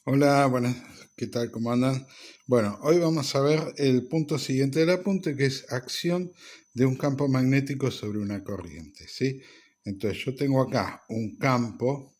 Hola, buenas, ¿qué tal? ¿Cómo andan? Bueno, hoy vamos a ver el punto siguiente del apunte, que es acción de un campo magnético sobre una corriente, ¿sí? Entonces yo tengo acá un campo,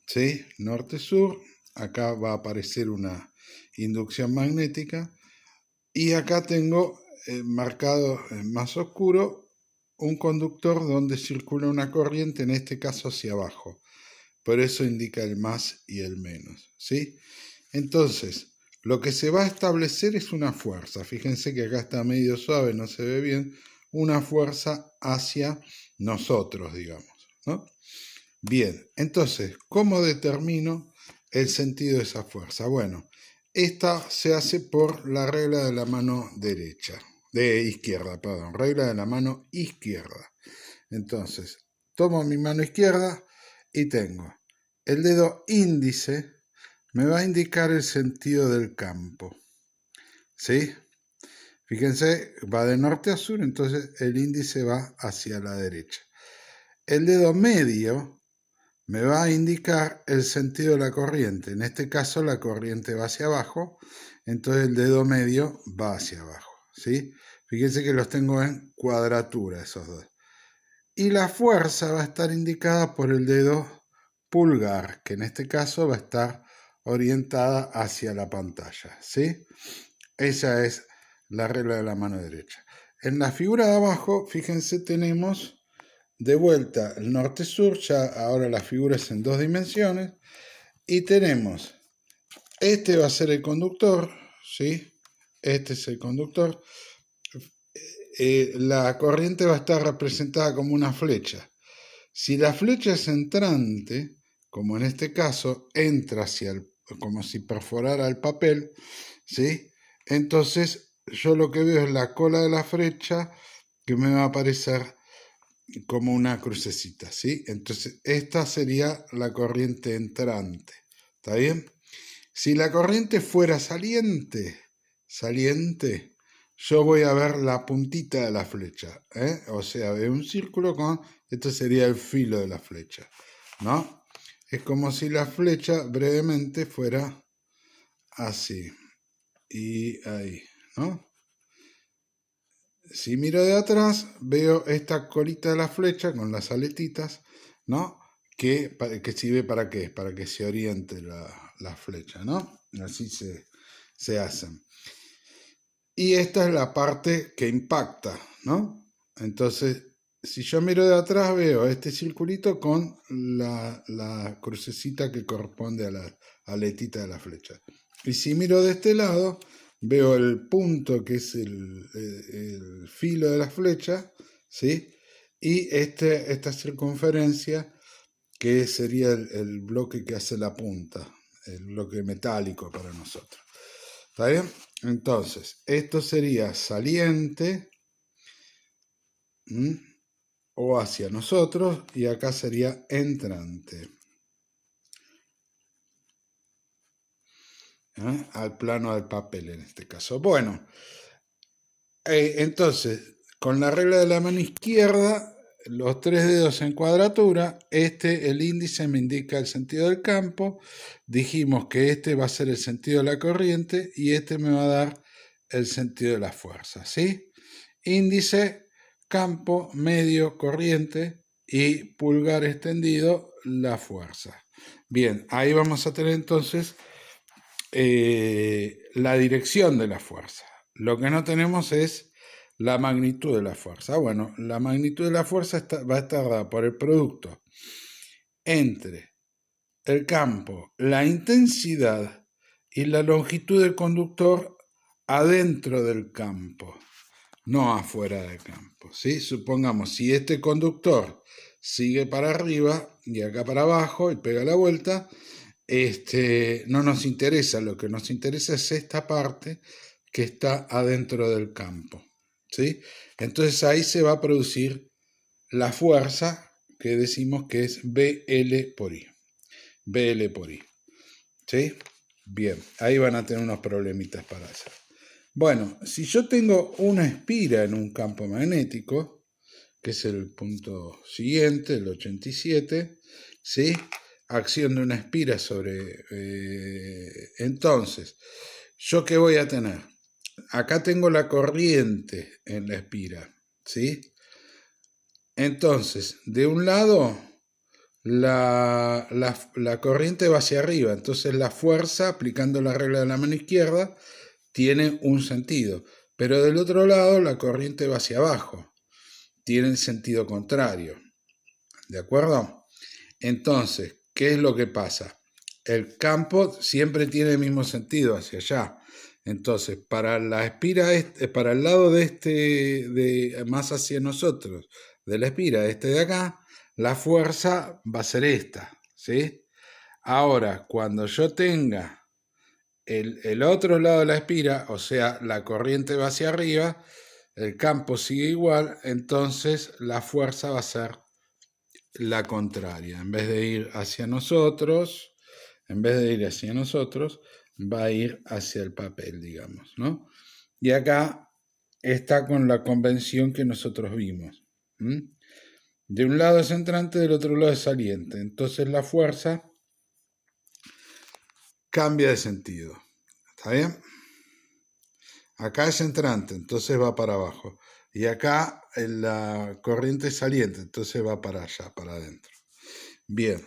¿sí? Norte-sur, acá va a aparecer una inducción magnética y acá tengo marcado en más oscuro un conductor donde circula una corriente, en este caso hacia abajo. Por eso indica el más y el menos, ¿sí? Entonces, lo que se va a establecer es una fuerza. Fíjense que acá está medio suave, no se ve bien. Una fuerza hacia nosotros, digamos, ¿no? Bien, entonces, ¿cómo determino el sentido de esa fuerza? Bueno, esta se hace por la regla de la mano derecha, de izquierda, perdón, regla de la mano izquierda. Entonces, tomo mi mano izquierda y tengo el dedo índice, me va a indicar el sentido del campo, ¿sí? Fíjense, va de norte a sur, entonces el índice va hacia la derecha. El dedo medio me va a indicar el sentido de la corriente. En este caso la corriente va hacia abajo, entonces el dedo medio va hacia abajo, ¿sí? Fíjense que los tengo en cuadratura esos dos. Y la fuerza va a estar indicada por el dedo pulgar, que en este caso va a estar orientada hacia la pantalla, ¿sí? Esa es la regla de la mano derecha. En la figura de abajo, fíjense, tenemos de vuelta el norte-sur, ya ahora la figura es en dos dimensiones, y tenemos, este va a ser el conductor, ¿sí? Este es el conductor. La corriente va a estar representada como una flecha. Si la flecha es entrante, como en este caso, entra hacia como si perforara el papel, ¿sí? Entonces yo lo que veo es la cola de la flecha que me va a aparecer como una crucecita, ¿sí? Entonces esta sería la corriente entrante, ¿está bien? Si la corriente fuera saliente, yo voy a ver la puntita de la flecha, ¿eh? O sea, veo un círculo con, esto sería el filo de la flecha, ¿no? Es como si la flecha brevemente fuera así, y ahí, ¿no? Si miro de atrás, veo esta colita de la flecha con las aletitas, ¿no? Que sirve para qué? Para que se oriente la flecha, ¿no? Así se hacen. Y esta es la parte que impacta, ¿no? Entonces, si yo miro de atrás, veo este circulito con la crucecita que corresponde a la aletita de la flecha. Y si miro de este lado, veo el punto que es el filo de la flecha, ¿sí? Y esta circunferencia que sería el bloque que hace la punta, el bloque metálico para nosotros. ¿Está bien? Entonces, esto sería saliente o hacia nosotros y acá sería entrante. Al plano del papel en este caso. Bueno, entonces, con la regla de la mano izquierda, los tres dedos en cuadratura, el índice me indica el sentido del campo, dijimos que este va a ser el sentido de la corriente y este me va a dar el sentido de la fuerza, ¿sí? Índice, campo, medio, corriente y pulgar extendido, la fuerza. Bien, ahí vamos a tener entonces la dirección de la fuerza. Lo que no tenemos es la magnitud de la fuerza. Bueno, la magnitud de la fuerza va a estar dada por el producto entre el campo, la intensidad y la longitud del conductor adentro del campo, no afuera del campo, ¿sí? Supongamos, si este conductor sigue para arriba y acá para abajo y pega la vuelta, no nos interesa, lo que nos interesa es esta parte que está adentro del campo, ¿sí? Entonces ahí se va a producir la fuerza que decimos que es BL por I. BL por I, ¿sí? Bien, ahí van a tener unos problemitas para hacer. Bueno, si yo tengo una espira en un campo magnético, que es el punto siguiente, el 87, ¿sí? acción de una espira sobre... entonces, ¿yo qué voy a tener? Acá tengo la corriente en la espira, ¿sí? Entonces, de un lado, la corriente va hacia arriba, entonces la fuerza, aplicando la regla de la mano izquierda, tiene un sentido, pero del otro lado la corriente va hacia abajo, tiene el sentido contrario, ¿de acuerdo? Entonces, ¿qué es lo que pasa? El campo siempre tiene el mismo sentido hacia allá. Entonces, para la espira para el lado de más hacia nosotros, de la espira de acá, la fuerza va a ser esta, ¿sí? Ahora, cuando yo tenga el otro lado de la espira, o sea, la corriente va hacia arriba, el campo sigue igual, entonces la fuerza va a ser la contraria. En vez de ir hacia nosotros, va a ir hacia el papel, digamos, ¿no? Y acá está con la convención que nosotros vimos. De un lado es entrante, del otro lado es saliente. Entonces la fuerza cambia de sentido. ¿Está bien? Acá es entrante, entonces va para abajo. Y acá la corriente es saliente, entonces va para allá, para adentro. Bien.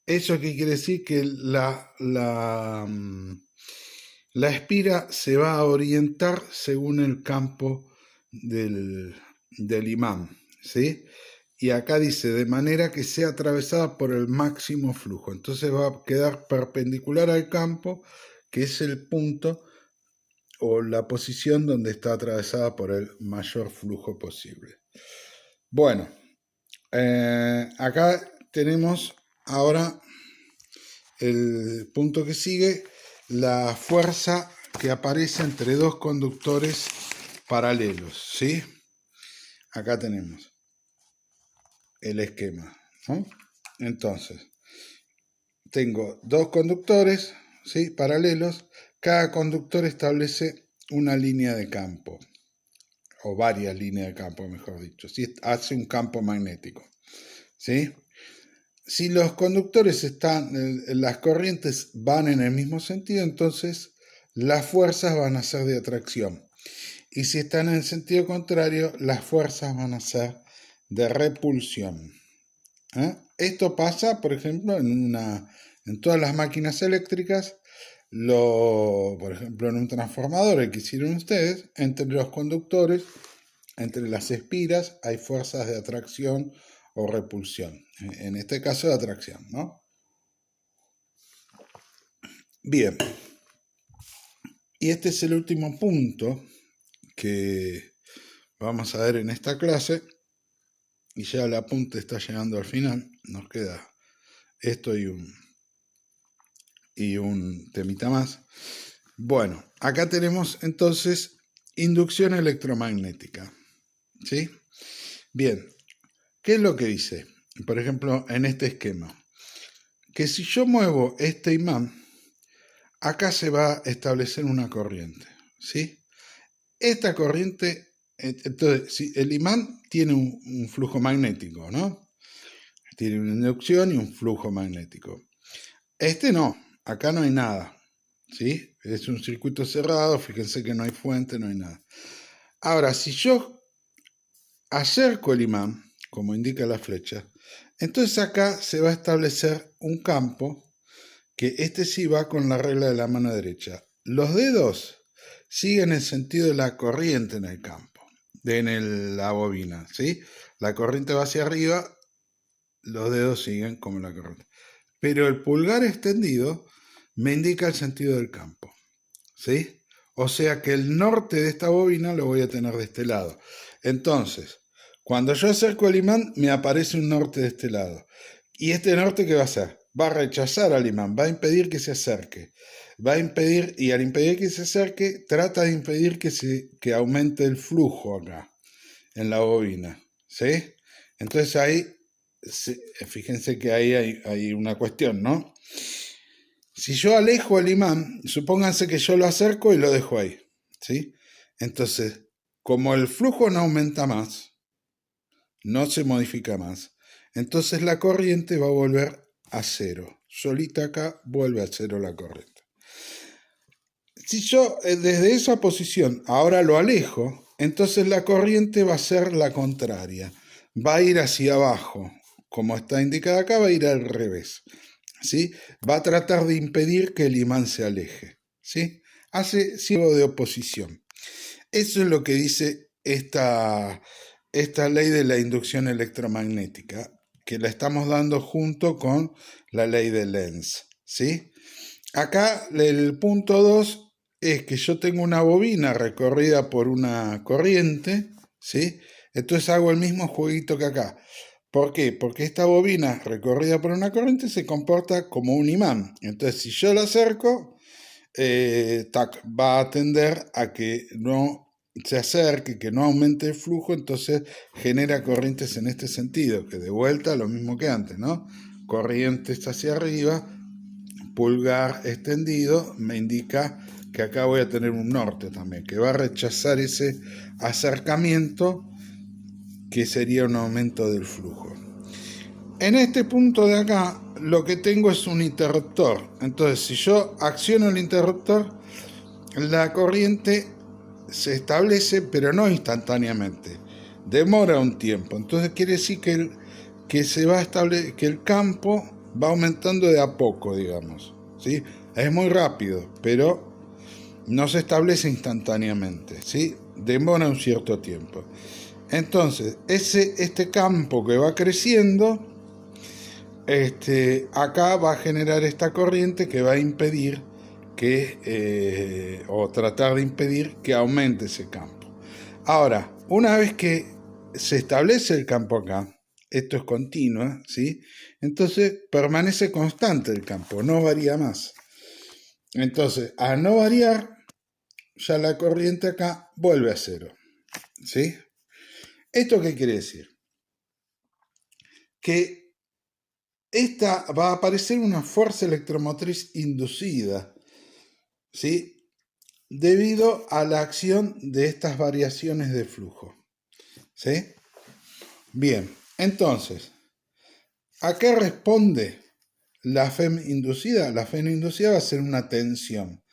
¿Eso qué quiere decir? Que la espira se va a orientar según el campo del imán, ¿sí? Y acá dice, de manera que sea atravesada por el máximo flujo. Entonces va a quedar perpendicular al campo, que es el punto o la posición donde está atravesada por el mayor flujo posible. Bueno, acá tenemos ahora el punto que sigue, la fuerza que aparece entre dos conductores paralelos, ¿sí? Acá tenemos el esquema, ¿no? Entonces, tengo dos conductores, ¿sí? Paralelos. Cada conductor establece una línea de campo, o varias líneas de campo, mejor dicho, ¿sí? Hace un campo magnético, ¿sí? Si los conductores las corrientes van en el mismo sentido, entonces las fuerzas van a ser de atracción. Y si están en el sentido contrario, las fuerzas van a ser de repulsión. Esto pasa, por ejemplo, en todas las máquinas eléctricas, por ejemplo, en un transformador que hicieron ustedes, entre los conductores, entre las espiras, hay fuerzas de atracción o repulsión. En este caso de atracción, ¿no? Bien. Y este es el último punto que vamos a ver en esta clase. Y ya el apunte está llegando al final. Nos queda esto y un temita más. Bueno, acá tenemos entonces inducción electromagnética. ¿Sí? Bien. ¿Qué es lo que dice? Por ejemplo, en este esquema. Que si yo muevo este imán, acá se va a establecer una corriente, ¿sí? Esta corriente, entonces, si el imán tiene un flujo magnético, ¿no? Tiene una inducción y un flujo magnético. Este no, acá no hay nada, ¿sí? Es un circuito cerrado, fíjense que no hay fuente, no hay nada. Ahora, si yo acerco el imán, como indica la flecha, entonces acá se va a establecer un campo que este sí va con la regla de la mano derecha. Los dedos siguen el sentido de la corriente en el campo, la bobina, ¿sí? La corriente va hacia arriba, los dedos siguen como la corriente. Pero el pulgar extendido me indica el sentido del campo, ¿sí? O sea que el norte de esta bobina lo voy a tener de este lado. Entonces, cuando yo acerco el imán, me aparece un norte de este lado. ¿Y este norte qué va a hacer? Va a rechazar al imán, va a impedir que se acerque. Va a impedir, y al impedir que se acerque, trata de impedir que aumente el flujo acá, en la bobina, ¿sí? Entonces ahí, fíjense que ahí hay una cuestión, ¿no? Si yo alejo el imán, supónganse que yo lo acerco y lo dejo ahí, ¿sí? Entonces, como el flujo no aumenta más, no se modifica más, entonces la corriente va a volver a cero. solita acá, vuelve a cero la corriente. Si yo desde esa posición ahora lo alejo, entonces la corriente va a ser la contraria. Va a ir hacia abajo. Como está indicada acá, va a ir al revés. ¿Sí? Va a tratar de impedir que el imán se aleje. ¿Sí? Hace signo de oposición. Eso es lo que dice esta ley de la inducción electromagnética, que la estamos dando junto con la ley de Lenz. ¿Sí? Acá el punto 2 es que yo tengo una bobina recorrida por una corriente, ¿sí? Entonces hago el mismo jueguito que acá. ¿Por qué? Porque esta bobina recorrida por una corriente se comporta como un imán. Entonces, si yo la acerco, va a tender a que no se acerque, que no aumente el flujo, entonces genera corrientes en este sentido, que de vuelta lo mismo que antes, ¿no? Corrientes hacia arriba, pulgar extendido, me indica que acá voy a tener un norte también, que va a rechazar ese acercamiento que sería un aumento del flujo. En este punto de acá lo que tengo es un interruptor. Entonces, si yo acciono el interruptor, la corriente se establece, pero no instantáneamente. Demora un tiempo. Entonces quiere decir que el campo va aumentando de a poco, digamos. ¿Sí? Es muy rápido, pero no se establece instantáneamente. ¿Sí? Demora un cierto tiempo. Entonces, este campo que va creciendo, acá va a generar esta corriente que va a impedir o tratar de impedir que aumente ese campo. Ahora, una vez que se establece el campo acá, esto es continuo, ¿sí? Entonces permanece constante el campo, no varía más. Entonces, al no variar, ya la corriente acá vuelve a cero, ¿sí? ¿Esto qué quiere decir? Que va a aparecer una fuerza electromotriz inducida, ¿sí? Debido a la acción de estas variaciones de flujo, ¿sí? Bien, entonces, ¿a qué responde la FEM inducida? La FEM inducida va a ser una tensión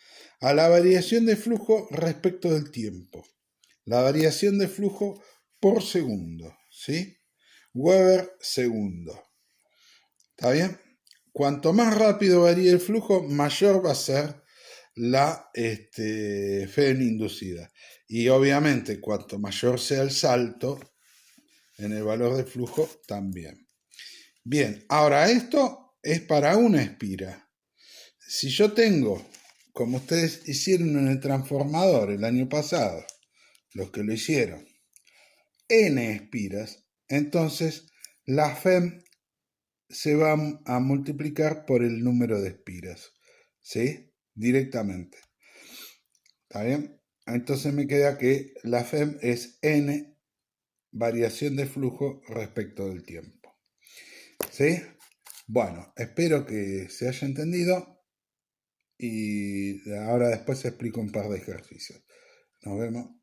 a la variación de flujo respecto del tiempo. La variación de flujo por segundo, ¿sí? Weber segundo. ¿Está bien? Cuanto más rápido varíe el flujo, mayor va a ser la FEM inducida. Y obviamente, cuanto mayor sea el salto en el valor de flujo, también. Bien, ahora esto es para una espira. Si yo tengo, como ustedes hicieron en el transformador el año pasado, los que lo hicieron, n espiras, entonces la FEM se va a multiplicar por el número de espiras, ¿sí? Directamente. ¿Está bien? Entonces me queda que la FEM es n variación de flujo respecto del tiempo. ¿Sí? Bueno, espero que se haya entendido y ahora después explico un par de ejercicios. Nos vemos.